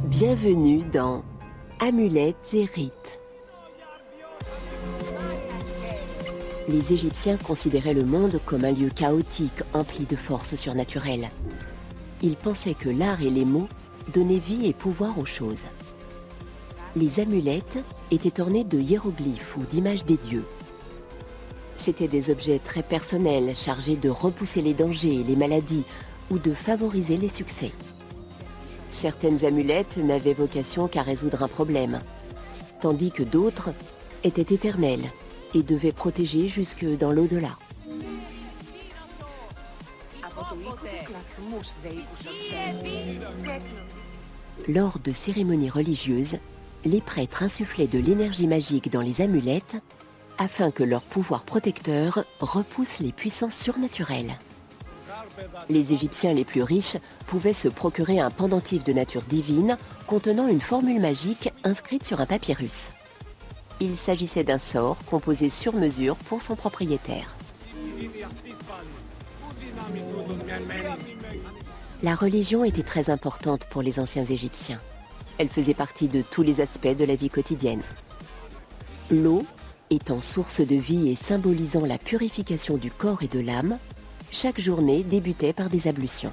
Bienvenue dans Amulettes et rites. Les Égyptiens considéraient le monde comme un lieu chaotique empli de forces surnaturelles. Ils pensaient que l'art et les mots donnaient vie et pouvoir aux choses. Les amulettes étaient ornées de hiéroglyphes ou d'images des dieux. C'étaient des objets très personnels chargés de repousser les dangers et les maladies ou de favoriser les succès. Certaines amulettes n'avaient vocation qu'à résoudre un problème, tandis que d'autres étaient éternelles et devaient protéger jusque dans l'au-delà. Lors de cérémonies religieuses, les prêtres insufflaient de l'énergie magique dans les amulettes afin que leur pouvoir protecteur repousse les puissances surnaturelles. Les Égyptiens les plus riches pouvaient se procurer un pendentif de nature divine contenant une formule magique inscrite sur un papyrus. Il s'agissait d'un sort composé sur mesure pour son propriétaire. La religion était très importante pour les anciens Égyptiens. Elle faisait partie de tous les aspects de la vie quotidienne. L'eau, étant source de vie et symbolisant la purification du corps et de l'âme, chaque journée débutait par des ablutions.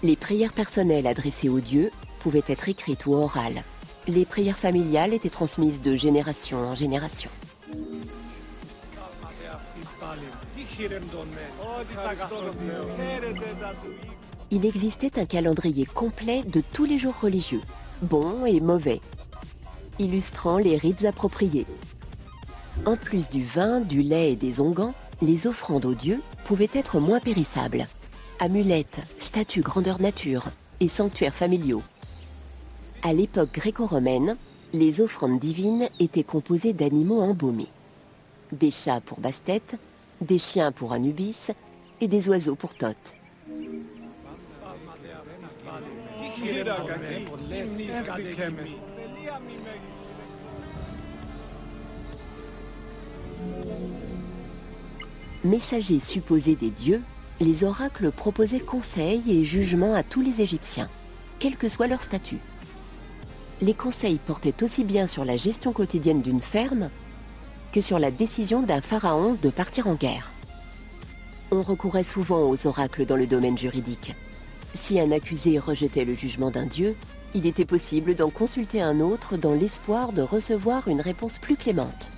Les prières personnelles adressées aux dieux pouvaient être écrites ou orales. Les prières familiales étaient transmises de génération en génération. Il existait un calendrier complet de tous les jours religieux, bons et mauvais, illustrant les rites appropriés. En plus du vin, du lait et des onguents, les offrandes aux dieux pouvaient être moins périssables. Amulettes, statues grandeur nature et sanctuaires familiaux. À l'époque gréco-romaine, les offrandes divines étaient composées d'animaux embaumés. Des chats pour Bastet, des chiens pour Anubis et des oiseaux pour Thoth. Messagers supposés des dieux, les oracles proposaient conseils et jugements à tous les Égyptiens, quel que soit leur statut. Les conseils portaient aussi bien sur la gestion quotidienne d'une ferme que sur la décision d'un pharaon de partir en guerre. On recourait souvent aux oracles dans le domaine juridique. Si un accusé rejetait le jugement d'un dieu, il était possible d'en consulter un autre dans l'espoir de recevoir une réponse plus clémente.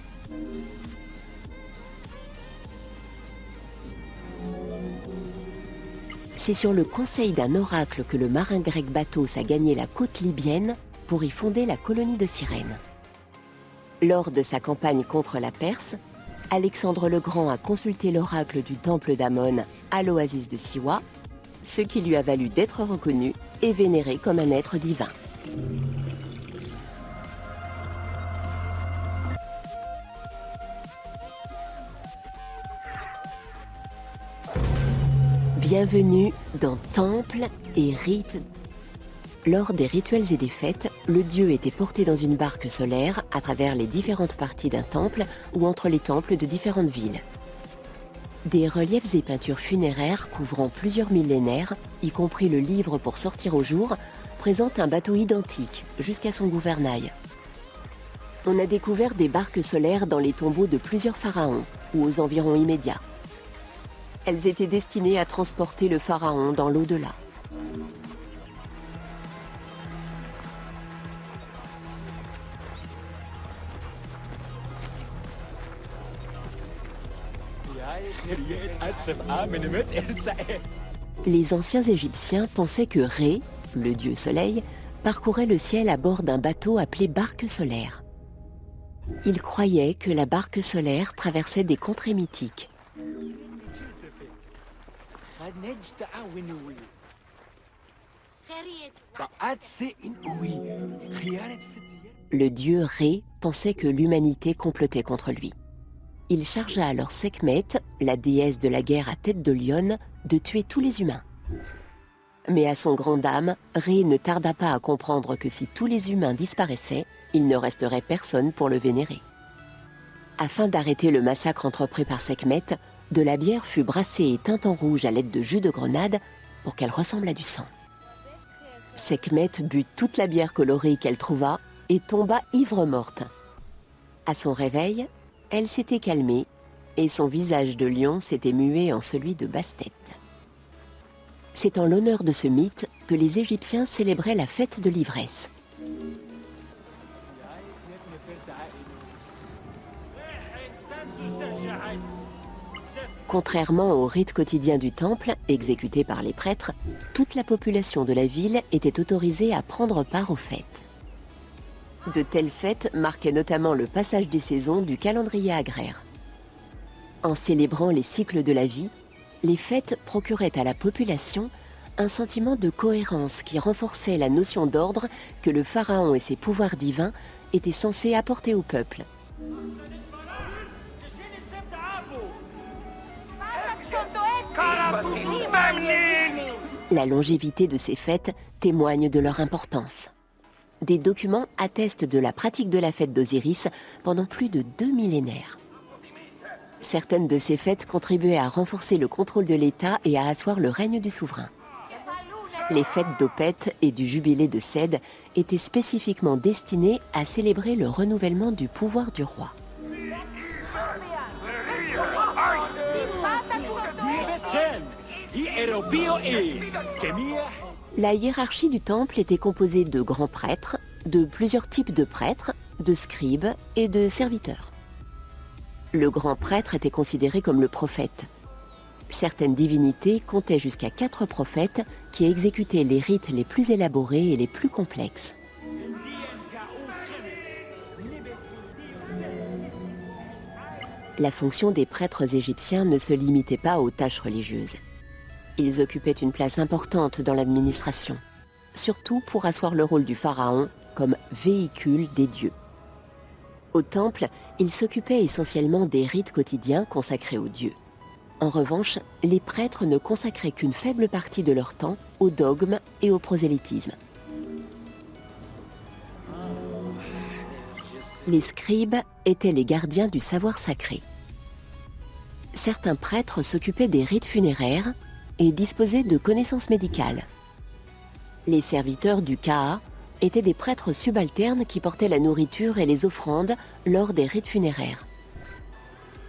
C'est sur le conseil d'un oracle que le marin grec Bathos a gagné la côte libyenne pour y fonder la colonie de Cyrène. Lors de sa campagne contre la Perse, Alexandre le Grand a consulté l'oracle du temple d'Amon à l'oasis de Siwa, ce qui lui a valu d'être reconnu et vénéré comme un être divin. Bienvenue dans Temple et rites. Lors des rituels et des fêtes, le dieu était porté dans une barque solaire à travers les différentes parties d'un temple ou entre les temples de différentes villes. Des reliefs et peintures funéraires couvrant plusieurs millénaires, y compris le livre pour sortir au jour, présentent un bateau identique jusqu'à son gouvernail. On a découvert des barques solaires dans les tombeaux de plusieurs pharaons ou aux environs immédiats. Elles étaient destinées à transporter le pharaon dans l'au-delà. Les anciens Égyptiens pensaient que Ré, le dieu soleil, parcourait le ciel à bord d'un bateau appelé barque solaire. Ils croyaient que la barque solaire traversait des contrées mythiques. Le dieu Ré pensait que l'humanité complotait contre lui. Il chargea alors Sekhmet, la déesse de la guerre à tête de lionne, de tuer tous les humains. Mais à son grand dam, Ré ne tarda pas à comprendre que si tous les humains disparaissaient, il ne resterait personne pour le vénérer. Afin d'arrêter le massacre entrepris par Sekhmet, de la bière fut brassée et teinte en rouge à l'aide de jus de grenade pour qu'elle ressemble à du sang. Sekhmet but toute la bière colorée qu'elle trouva et tomba ivre-morte. À son réveil, elle s'était calmée et son visage de lion s'était mué en celui de Bastet. C'est en l'honneur de ce mythe que les Égyptiens célébraient la fête de l'ivresse. Contrairement au rite quotidien du temple, exécuté par les prêtres, toute la population de la ville était autorisée à prendre part aux fêtes. De telles fêtes marquaient notamment le passage des saisons du calendrier agraire. En célébrant les cycles de la vie, les fêtes procuraient à la population un sentiment de cohérence qui renforçait la notion d'ordre que le pharaon et ses pouvoirs divins étaient censés apporter au peuple. La longévité de ces fêtes témoigne de leur importance. Des documents attestent de la pratique de la fête d'Osiris pendant plus de 2 millénaires. Certaines de ces fêtes contribuaient à renforcer le contrôle de l'État et à asseoir le règne du souverain. Les fêtes d'Opet et du jubilé de Sède étaient spécifiquement destinées à célébrer le renouvellement du pouvoir du roi. La hiérarchie du temple était composée de grands prêtres, de plusieurs types de prêtres, de scribes et de serviteurs. Le grand prêtre était considéré comme le prophète. Certaines divinités comptaient jusqu'à 4 prophètes qui exécutaient les rites les plus élaborés et les plus complexes. La fonction des prêtres égyptiens ne se limitait pas aux tâches religieuses. Ils occupaient une place importante dans l'administration, surtout pour asseoir le rôle du pharaon comme véhicule des dieux. Au temple, ils s'occupaient essentiellement des rites quotidiens consacrés aux dieux. En revanche, les prêtres ne consacraient qu'une faible partie de leur temps au dogme et au prosélytisme. Les scribes étaient les gardiens du savoir sacré. Certains prêtres s'occupaient des rites funéraires et disposaient de connaissances médicales. Les serviteurs du Ka étaient des prêtres subalternes qui portaient la nourriture et les offrandes lors des rites funéraires.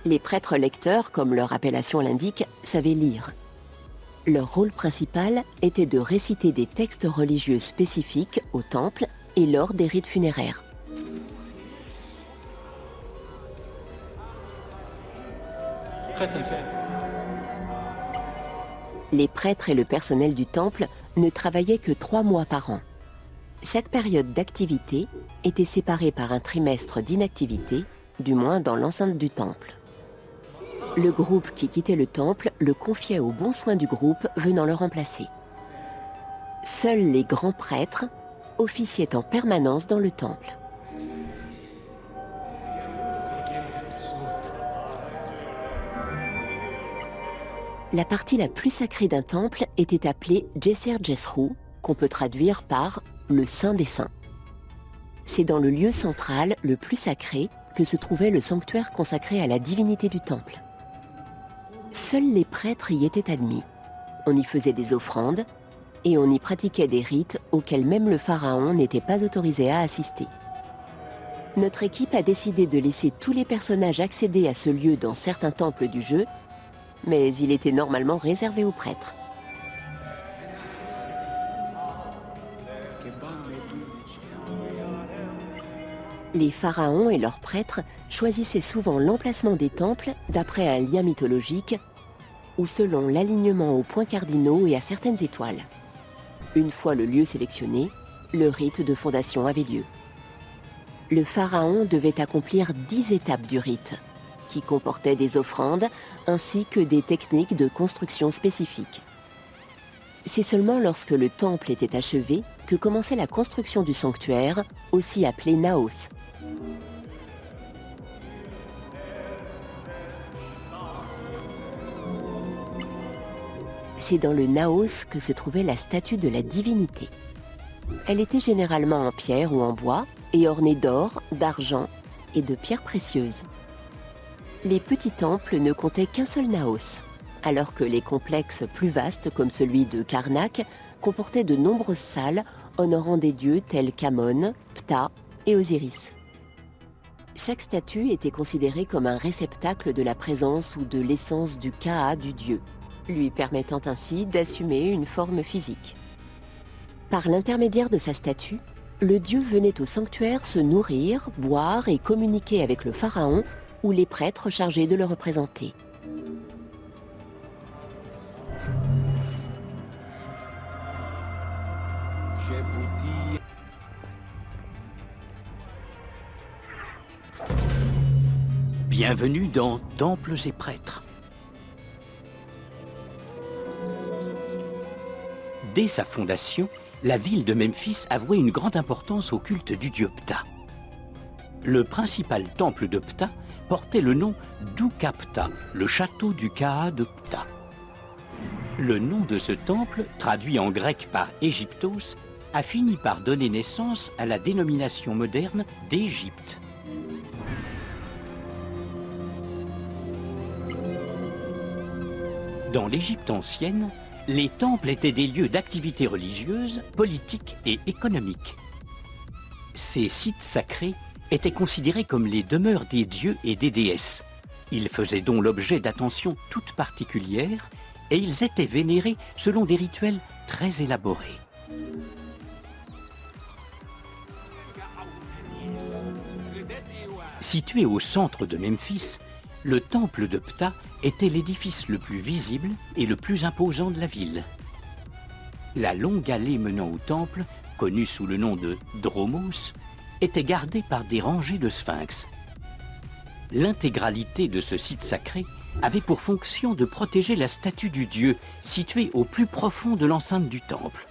Les prêtres lecteurs, comme leur appellation l'indique, savaient lire. Leur rôle principal était de réciter des textes religieux spécifiques au temple et lors des rites funéraires. Les prêtres et le personnel du temple ne travaillaient que 3 mois par an. Chaque période d'activité était séparée par un trimestre d'inactivité, du moins dans l'enceinte du temple. Le groupe qui quittait le temple le confiait aux bons soins du groupe venant le remplacer. Seuls les grands prêtres officiaient en permanence dans le temple. La partie la plus sacrée d'un temple était appelée Djeser Djesrou, qu'on peut traduire par le Saint des Saints. C'est dans le lieu central, le plus sacré, que se trouvait le sanctuaire consacré à la divinité du temple. Seuls les prêtres y étaient admis. On y faisait des offrandes et on y pratiquait des rites auxquels même le pharaon n'était pas autorisé à assister. Notre équipe a décidé de laisser tous les personnages accéder à ce lieu dans certains temples du jeu, mais il était normalement réservé aux prêtres. Les pharaons et leurs prêtres choisissaient souvent l'emplacement des temples d'après un lien mythologique ou selon l'alignement aux points cardinaux et à certaines étoiles. Une fois le lieu sélectionné, le rite de fondation avait lieu. Le pharaon devait accomplir 10 étapes du rite, qui comportaient des offrandes ainsi que des techniques de construction spécifiques. C'est seulement lorsque le temple était achevé que commençait la construction du sanctuaire, aussi appelé Naos. C'est dans le Naos que se trouvait la statue de la divinité. Elle était généralement en pierre ou en bois et ornée d'or, d'argent et de pierres précieuses. Les petits temples ne comptaient qu'un seul naos, alors que les complexes plus vastes, comme celui de Karnak, comportaient de nombreuses salles honorant des dieux tels qu'Amon, Ptah et Osiris. Chaque statue était considérée comme un réceptacle de la présence ou de l'essence du Ka du dieu, lui permettant ainsi d'assumer une forme physique. Par l'intermédiaire de sa statue, le dieu venait au sanctuaire se nourrir, boire et communiquer avec le pharaon ou les prêtres chargés de le représenter. Bienvenue dans Temples et Prêtres. Dès sa fondation, la ville de Memphis a voué une grande importance au culte du dieu Ptah. Le principal temple de Ptah portait le nom d'Uqapta, le château du Ka de Ptah. Le nom de ce temple, traduit en grec par Égyptos, a fini par donner naissance à la dénomination moderne d'Égypte. Dans l'Égypte ancienne, les temples étaient des lieux d'activités religieuses, politiques et économiques. Ces sites sacrés étaient considérés comme les demeures des dieux et des déesses. Ils faisaient donc l'objet d'attention toute particulière et ils étaient vénérés selon des rituels très élaborés. Situé au centre de Memphis, le temple de Ptah était l'édifice le plus visible et le plus imposant de la ville. La longue allée menant au temple, connue sous le nom de Dromos, était gardée par des rangées de sphinx. L'intégralité de ce site sacré avait pour fonction de protéger la statue du dieu située au plus profond de l'enceinte du temple.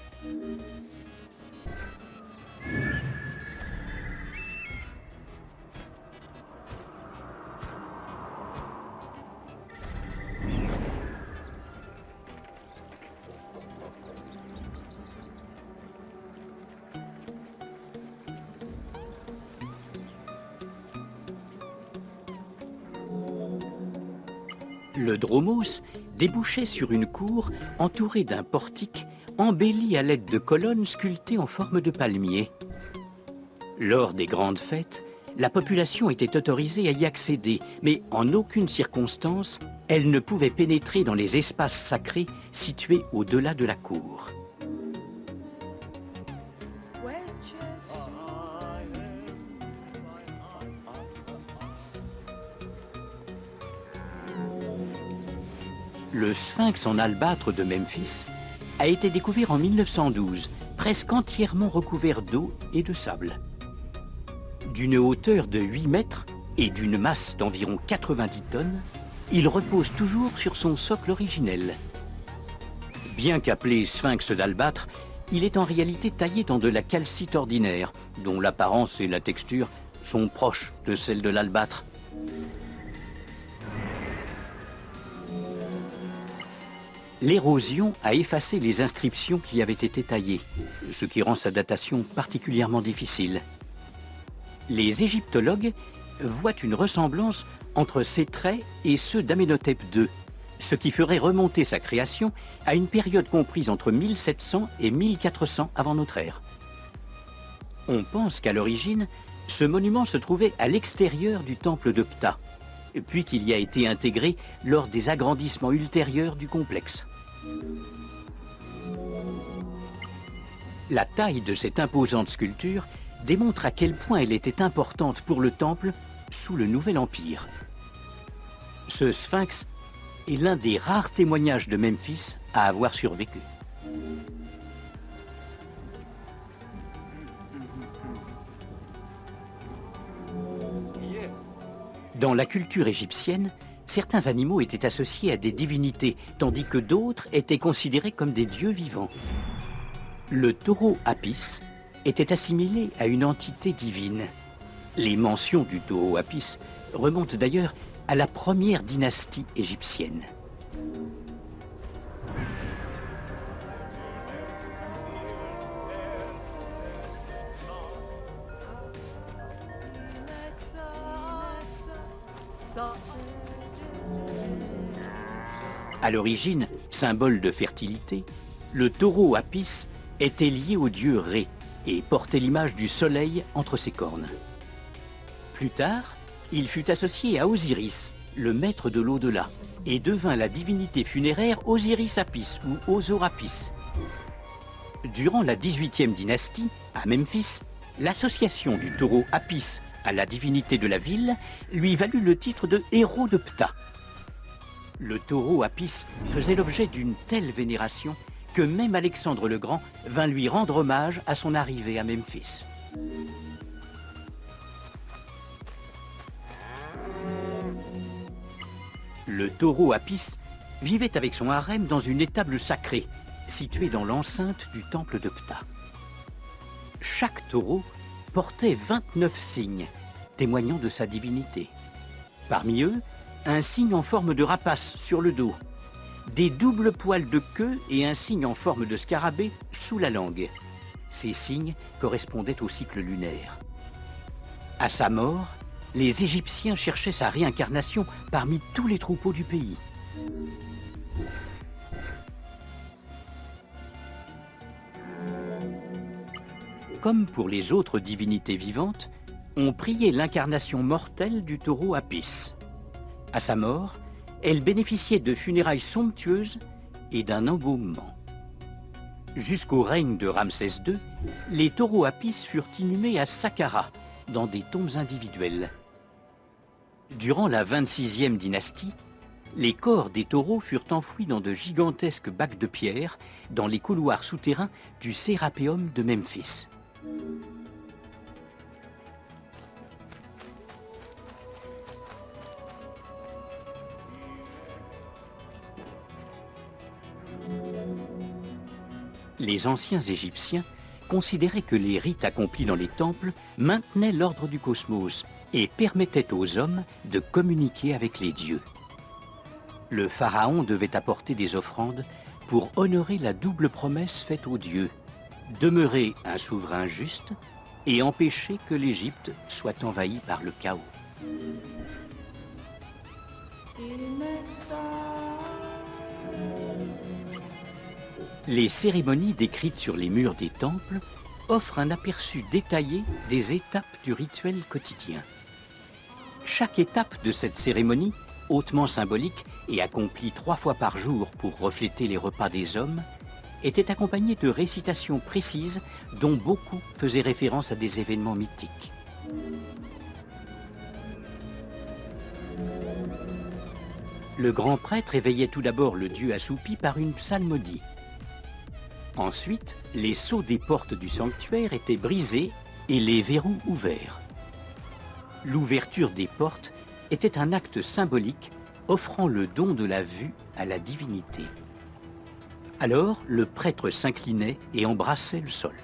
Le dromos débouchait sur une cour entourée d'un portique embelli à l'aide de colonnes sculptées en forme de palmier. Lors des grandes fêtes, la population était autorisée à y accéder, mais en aucune circonstance, elle ne pouvait pénétrer dans les espaces sacrés situés au-delà de la cour. Le sphinx en albâtre de Memphis a été découvert en 1912, presque entièrement recouvert d'eau et de sable. D'une hauteur de 8 mètres et d'une masse d'environ 90 tonnes, il repose toujours sur son socle originel. Bien qu'appelé sphinx d'albâtre, il est en réalité taillé dans de la calcite ordinaire, dont l'apparence et la texture sont proches de celles de l'albâtre. L'érosion a effacé les inscriptions qui avaient été taillées, ce qui rend sa datation particulièrement difficile. Les égyptologues voient une ressemblance entre ses traits et ceux d'Amenhotep II, ce qui ferait remonter sa création à une période comprise entre 1700 et 1400 avant notre ère. On pense qu'à l'origine, ce monument se trouvait à l'extérieur du temple de Ptah, puis qu'il y a été intégré lors des agrandissements ultérieurs du complexe. La taille de cette imposante sculpture démontre à quel point elle était importante pour le temple sous le Nouvel Empire. Ce sphinx est l'un des rares témoignages de Memphis à avoir survécu. Dans la culture égyptienne, certains animaux étaient associés à des divinités, tandis que d'autres étaient considérés comme des dieux vivants. Le taureau Apis était assimilé à une entité divine. Les mentions du taureau Apis remontent d'ailleurs à la première dynastie égyptienne. À l'origine, symbole de fertilité, le taureau Apis était lié au dieu Ré et portait l'image du soleil entre ses cornes. Plus tard, il fut associé à Osiris, le maître de l'au-delà, et devint la divinité funéraire Osiris Apis ou Osor-Apis. Durant la 18e dynastie, à Memphis, l'association du taureau Apis à la divinité de la ville lui valut le titre de héros de Ptah. Le taureau Apis faisait l'objet d'une telle vénération que même Alexandre le Grand vint lui rendre hommage à son arrivée à Memphis. Le taureau Apis vivait avec son harem dans une étable sacrée, située dans l'enceinte du temple de Ptah. Chaque taureau portait 29 signes, témoignant de sa divinité. Parmi eux, un signe en forme de rapace sur le dos, des doubles poils de queue et un signe en forme de scarabée sous la langue. Ces signes correspondaient au cycle lunaire. À sa mort, les Égyptiens cherchaient sa réincarnation parmi tous les troupeaux du pays. Comme pour les autres divinités vivantes, on priait l'incarnation mortelle du taureau Apis. À sa mort, elle bénéficiait de funérailles somptueuses et d'un embaumement. Jusqu'au règne de Ramsès II, les taureaux Apis furent inhumés à Saqqara, dans des tombes individuelles. Durant la 26e dynastie, les corps des taureaux furent enfouis dans de gigantesques bacs de pierre dans les couloirs souterrains du Sérapéum de Memphis. Les anciens Égyptiens considéraient que les rites accomplis dans les temples maintenaient l'ordre du cosmos et permettaient aux hommes de communiquer avec les dieux. Le pharaon devait apporter des offrandes pour honorer la double promesse faite aux dieux, demeurer un souverain juste et empêcher que l'Égypte soit envahie par le chaos. Les cérémonies décrites sur les murs des temples offrent un aperçu détaillé des étapes du rituel quotidien. Chaque étape de cette cérémonie, hautement symbolique et accomplie 3 fois par jour pour refléter les repas des hommes, était accompagnée de récitations précises dont beaucoup faisaient référence à des événements mythiques. Le grand prêtre éveillait tout d'abord le dieu assoupi par une psalmodie. Ensuite, les sceaux des portes du sanctuaire étaient brisés et les verrous ouverts. L'ouverture des portes était un acte symbolique offrant le don de la vue à la divinité. Alors, le prêtre s'inclinait et embrassait le sol.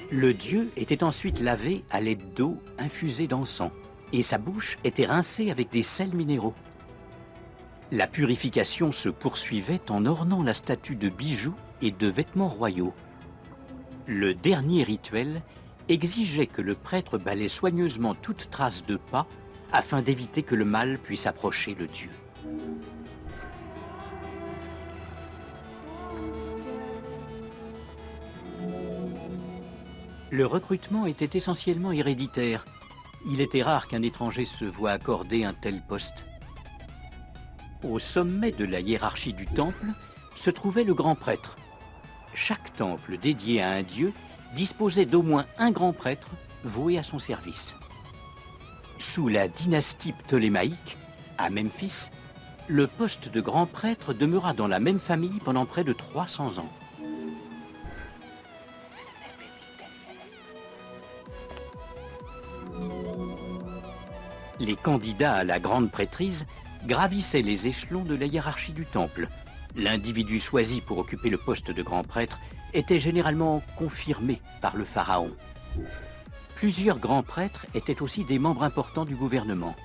Le dieu était ensuite lavé à l'aide d'eau infusée d'encens et sa bouche était rincée avec des sels minéraux. La purification se poursuivait en ornant la statue de bijoux et de vêtements royaux. Le dernier rituel exigeait que le prêtre balaie soigneusement toute trace de pas afin d'éviter que le mal puisse approcher le dieu. Le recrutement était essentiellement héréditaire. Il était rare qu'un étranger se voie accorder un tel poste. Au sommet de la hiérarchie du temple se trouvait le grand prêtre. Chaque temple dédié à un dieu disposait d'au moins un grand prêtre voué à son service. Sous la dynastie ptolémaïque, à Memphis, le poste de grand prêtre demeura dans la même famille pendant près de 300 ans. Les candidats à la grande prêtrise gravissaient les échelons de la hiérarchie du temple. L'individu choisi pour occuper le poste de grand prêtre était généralement confirmé par le pharaon. Plusieurs grands prêtres étaient aussi des membres importants du gouvernement.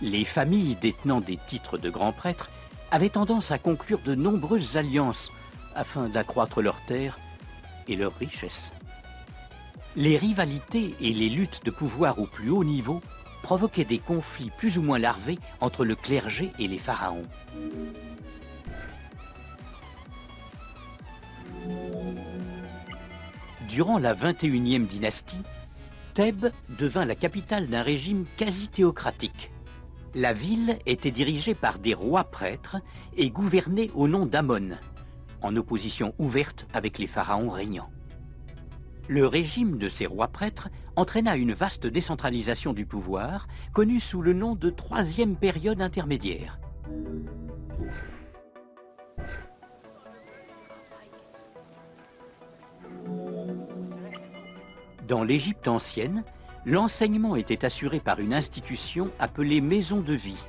Les familles détenant des titres de grands prêtres avaient tendance à conclure de nombreuses alliances afin d'accroître leurs terres et leurs richesses. Les rivalités et les luttes de pouvoir au plus haut niveau provoquait des conflits plus ou moins larvés entre le clergé et les pharaons. Durant la 21e dynastie, Thèbes devint la capitale d'un régime quasi théocratique. La ville était dirigée par des rois prêtres et gouvernée au nom d'Amon, en opposition ouverte avec les pharaons régnants. Le régime de ces rois prêtres entraîna une vaste décentralisation du pouvoir, connue sous le nom de troisième période intermédiaire. Dans l'Égypte ancienne, l'enseignement était assuré par une institution appelée maison de vie.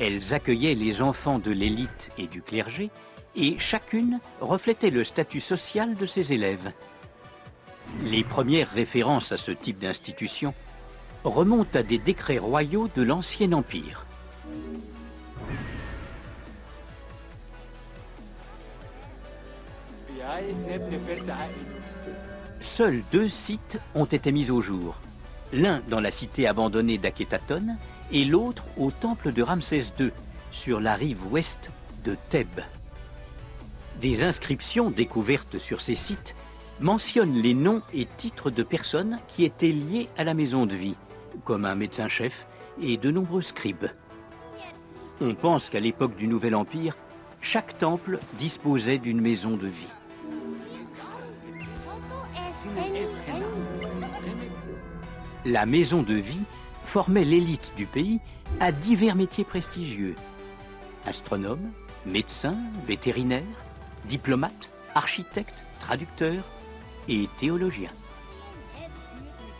Elles accueillaient les enfants de l'élite et du clergé, et chacune reflétait le statut social de ses élèves. Les premières références à ce type d'institution remontent à des décrets royaux de l'Ancien Empire. Seuls 2 sites ont été mis au jour, l'un dans la cité abandonnée d'Akhénaton et l'autre au temple de Ramsès II, sur la rive ouest de Thèbes. Des inscriptions découvertes sur ces sites mentionnent les noms et titres de personnes qui étaient liées à la maison de vie, comme un médecin-chef et de nombreux scribes. On pense qu'à l'époque du Nouvel Empire, chaque temple disposait d'une maison de vie. La maison de vie formait l'élite du pays à divers métiers prestigieux. Astronomes, médecins, vétérinaires, diplomates, architectes, traducteurs et théologiens.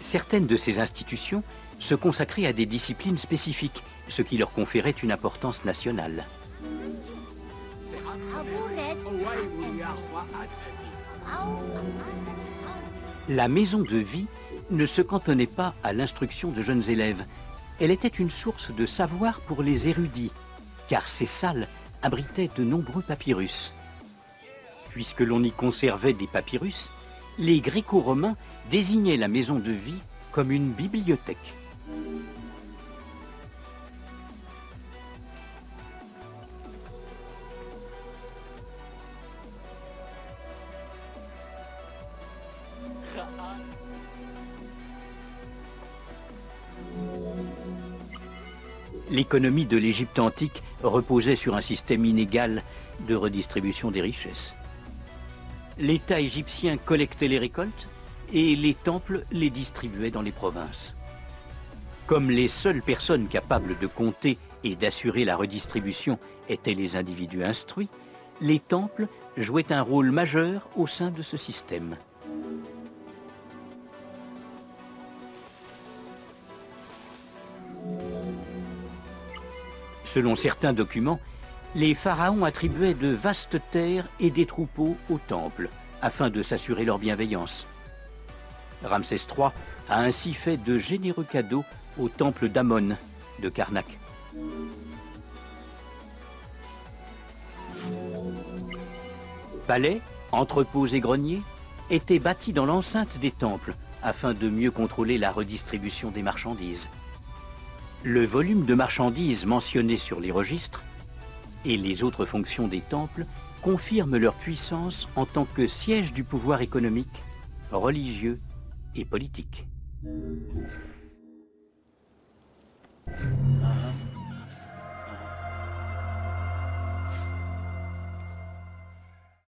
Certaines de ces institutions se consacraient à des disciplines spécifiques, ce qui leur conférait une importance nationale. La maison de vie ne se cantonnait pas à l'instruction de jeunes élèves. Elle était une source de savoir pour les érudits, car ces salles abritaient de nombreux papyrus. Puisque l'on y conservait des papyrus, les Gréco-romains désignaient la maison de vie comme une bibliothèque. L'économie de l'Égypte antique reposait sur un système inégal de redistribution des richesses. L'État égyptien collectait les récoltes et les temples les distribuaient dans les provinces. Comme les seules personnes capables de compter et d'assurer la redistribution étaient les individus instruits, les temples jouaient un rôle majeur au sein de ce système. Selon certains documents, les pharaons attribuaient de vastes terres et des troupeaux aux temples, afin de s'assurer leur bienveillance. Ramsès III a ainsi fait de généreux cadeaux au temple d'Amon de Karnak. Palais, entrepôts et greniers étaient bâtis dans l'enceinte des temples, afin de mieux contrôler la redistribution des marchandises. Le volume de marchandises mentionné sur les registres et les autres fonctions des temples confirment leur puissance en tant que siège du pouvoir économique, religieux et politique.